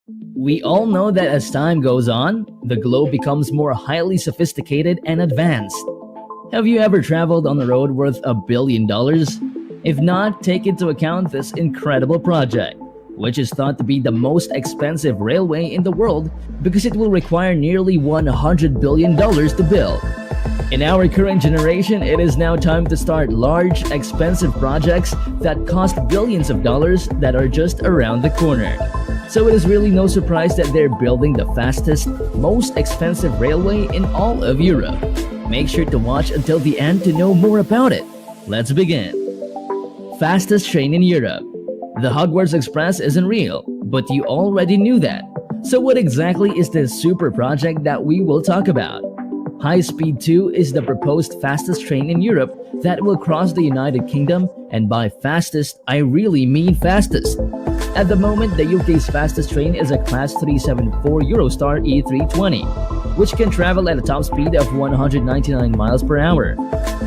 We all know that as time goes on, the globe becomes more highly sophisticated and advanced. Have you ever traveled on a road worth $1 billion? If not, take into account this incredible project, which is thought to be the most expensive railway in the world because it will require nearly $100 billion to build. In our current generation, it is now time to start large, expensive projects that cost billions of dollars that are just around the corner. So it is really no surprise that they're building the fastest, most expensive railway in all of Europe. Make sure to watch until the end to know more about it. Let's begin. Fastest train in Europe. The Hogwarts Express isn't real, but you already knew that. So what exactly is this super project that we will talk about? High Speed 2 is the proposed fastest train in Europe that will cross the United Kingdom, and by fastest, I really mean fastest. At the moment, the UK's fastest train is a Class 374 Eurostar E320, which can travel at a top speed of 199 miles per hour.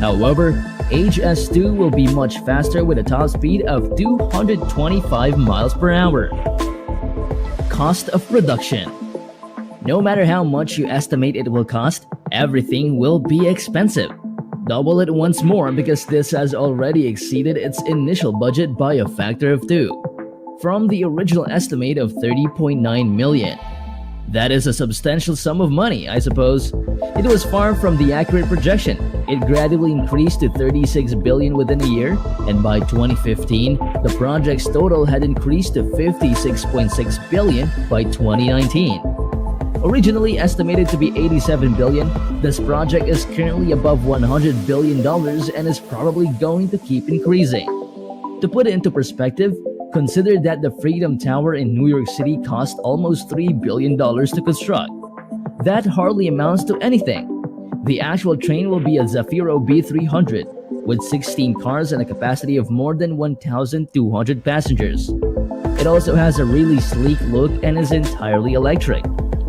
However, HS2 will be much faster with a top speed of 225 miles per hour. Cost of production. No matter how much you estimate it will cost, everything will be expensive. Double it once more because this has already exceeded its initial budget by a factor of 2, from the original estimate of 30.9 million. That is a substantial sum of money, I suppose. It was far from the accurate projection. It gradually increased to 36 billion within a year, and by 2015, the project's total had increased to 56.6 billion by 2019. Originally estimated to be 87 billion, this project is currently above $100 billion and is probably going to keep increasing. To put it into perspective, consider that the Freedom Tower in New York City cost almost $3 billion to construct. That hardly amounts to anything. The actual train will be a Zafiro B300 with 16 cars and a capacity of more than 1,200 passengers. It also has a really sleek look and is entirely electric.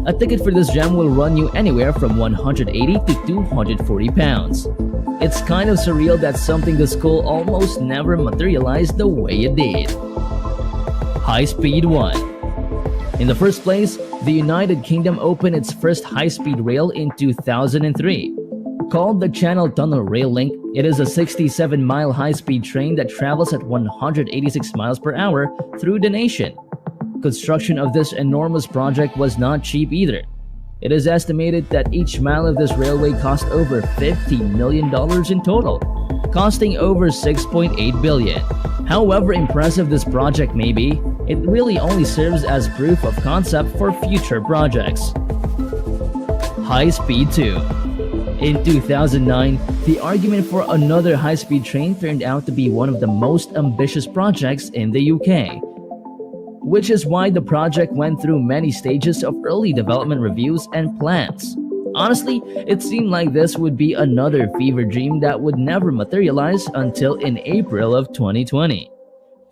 A ticket for this gem will run you anywhere from 180 to 240 pounds. It's kind of surreal that something this cool almost never materialized the way it did. High Speed 1. In the first place, the United Kingdom opened its first high-speed rail in 2003. Called the Channel Tunnel Rail Link, it is a 67-mile high-speed train that travels at 186 miles per hour through the nation. Construction of this enormous project was not cheap either. It is estimated that each mile of this railway cost over $50 million in total, costing over $6.8 billion. However impressive this project may be, it really only serves as proof of concept for future projects. High Speed 2. In 2009, the argument for another high-speed train turned out to be one of the most ambitious projects in the UK, which is why the project went through many stages of early development reviews and plans. Honestly, it seemed like this would be another fever dream that would never materialize until in April of 2020.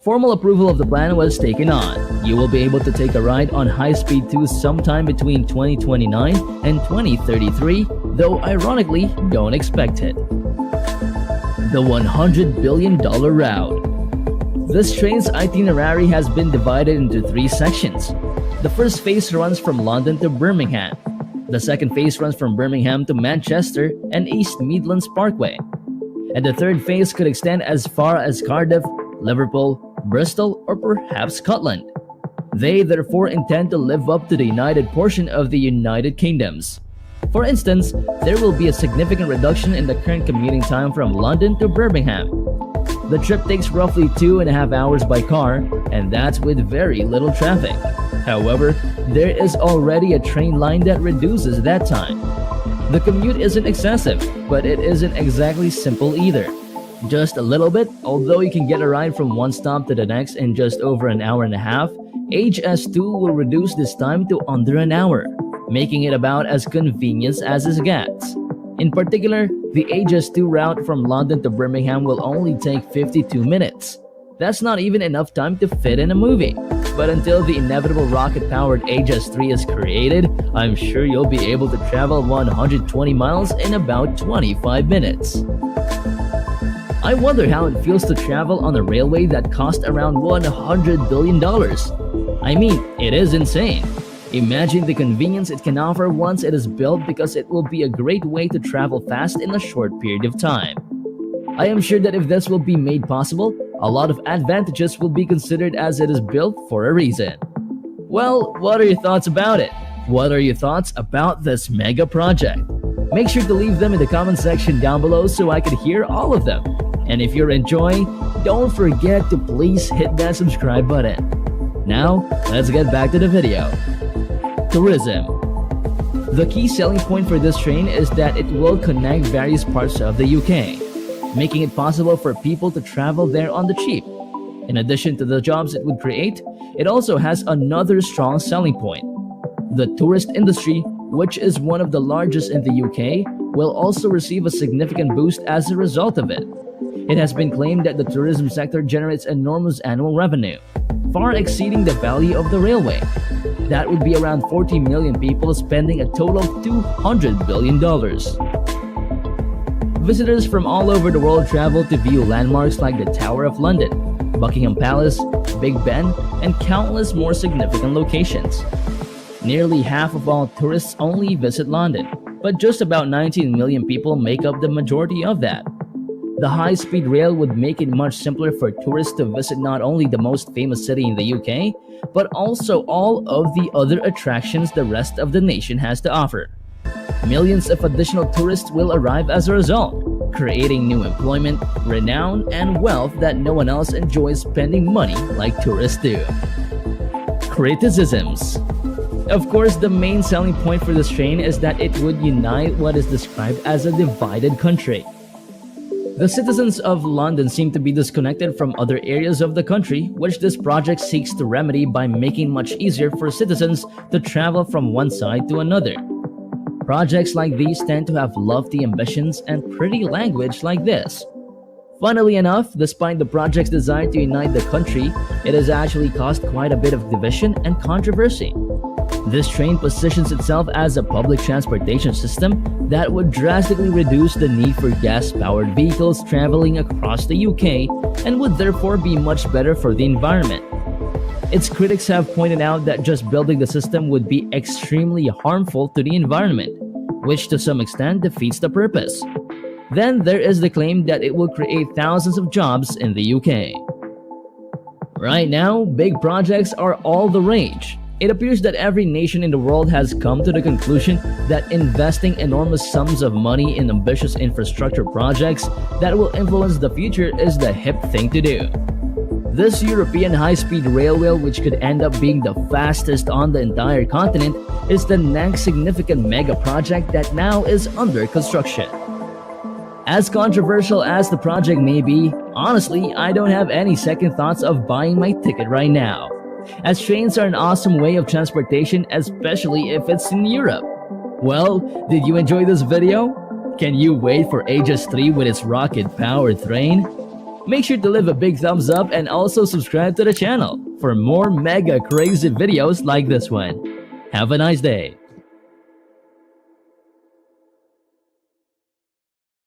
Formal approval of the plan was taken on. You will be able to take a ride on High Speed 2 sometime between 2029 and 2033, though ironically, don't expect it. The $100 billion route. This train's itinerary has been divided into 3 sections. The first phase runs from London to Birmingham. The second phase runs from Birmingham to Manchester and East Midlands Parkway. And the third phase could extend as far as Cardiff, Liverpool, Bristol, or perhaps Scotland. They therefore intend to live up to the united portion of the United Kingdoms. For instance, there will be a significant reduction in the current commuting time from London to Birmingham. The trip takes roughly 2.5 hours by car, and that's with very little traffic. However, there is already a train line that reduces that time. The commute isn't excessive, but it isn't exactly simple either. Just a little bit, although you can get a ride from one stop to the next in just over an hour and a half, HS2 will reduce this time to under an hour, making it about as convenient as it gets. In particular, the HS2 route from London to Birmingham will only take 52 minutes. That's not even enough time to fit in a movie. But until the inevitable rocket-powered HS3 is created, I'm sure you'll be able to travel 120 miles in about 25 minutes. I wonder how it feels to travel on a railway that cost around $100 billion. I mean, it is insane. Imagine the convenience it can offer once it is built, because it will be a great way to travel fast in a short period of time. I am sure that if this will be made possible, a lot of advantages will be considered, as it is built for a reason. Well, what are your thoughts about it? What are your thoughts about this mega project? Make sure to leave them in the comment section down below so I can hear all of them. And if you're enjoying, don't forget to please hit that subscribe button. Now, let's get back to the video. Tourism. The key selling point for this train is that it will connect various parts of the UK, making it possible for people to travel there on the cheap. In addition to the jobs it would create, it also has another strong selling point. The tourist industry, which is one of the largest in the UK, will also receive a significant boost as a result of it. It has been claimed that the tourism sector generates enormous annual revenue, far exceeding the value of the railway. That would be around 40 million people spending a total of $200 billion. Visitors from all over the world travel to view landmarks like the Tower of London, Buckingham Palace, Big Ben, and countless more significant locations. Nearly half of all tourists only visit London, but just about 19 million people make up the majority of that. The high-speed rail would make it much simpler for tourists to visit not only the most famous city in the UK, but also all of the other attractions the rest of the nation has to offer. Millions of additional tourists will arrive as a result, creating new employment, renown, and wealth that no one else enjoys spending money like tourists do. Criticisms. Of course, the main selling point for this train is that it would unite what is described as a divided country. The citizens of London seem to be disconnected from other areas of the country, which this project seeks to remedy by making it much easier for citizens to travel from one side to another. Projects like these tend to have lofty ambitions and pretty language like this. Funnily enough, despite the project's desire to unite the country, it has actually caused quite a bit of division and controversy. This train positions itself as a public transportation system that would drastically reduce the need for gas-powered vehicles traveling across the UK, and would therefore be much better for the environment. Its critics have pointed out that just building the system would be extremely harmful to the environment, which to some extent defeats the purpose. Then there is the claim that it will create thousands of jobs in the UK. Right now, big projects are all the rage. It appears that every nation in the world has come to the conclusion that investing enormous sums of money in ambitious infrastructure projects that will influence the future is the hip thing to do. This European high-speed railway, which could end up being the fastest on the entire continent, is the next significant mega project that now is under construction. As controversial as the project may be, honestly, I don't have any second thoughts of buying my ticket right now, as trains are an awesome way of transportation, especially if it's in Europe. Well, did you enjoy this video? Can you wait for Aegis 3 with its rocket-powered train? Make sure to leave a big thumbs up and also subscribe to the channel for more mega crazy videos like this one. Have a nice day.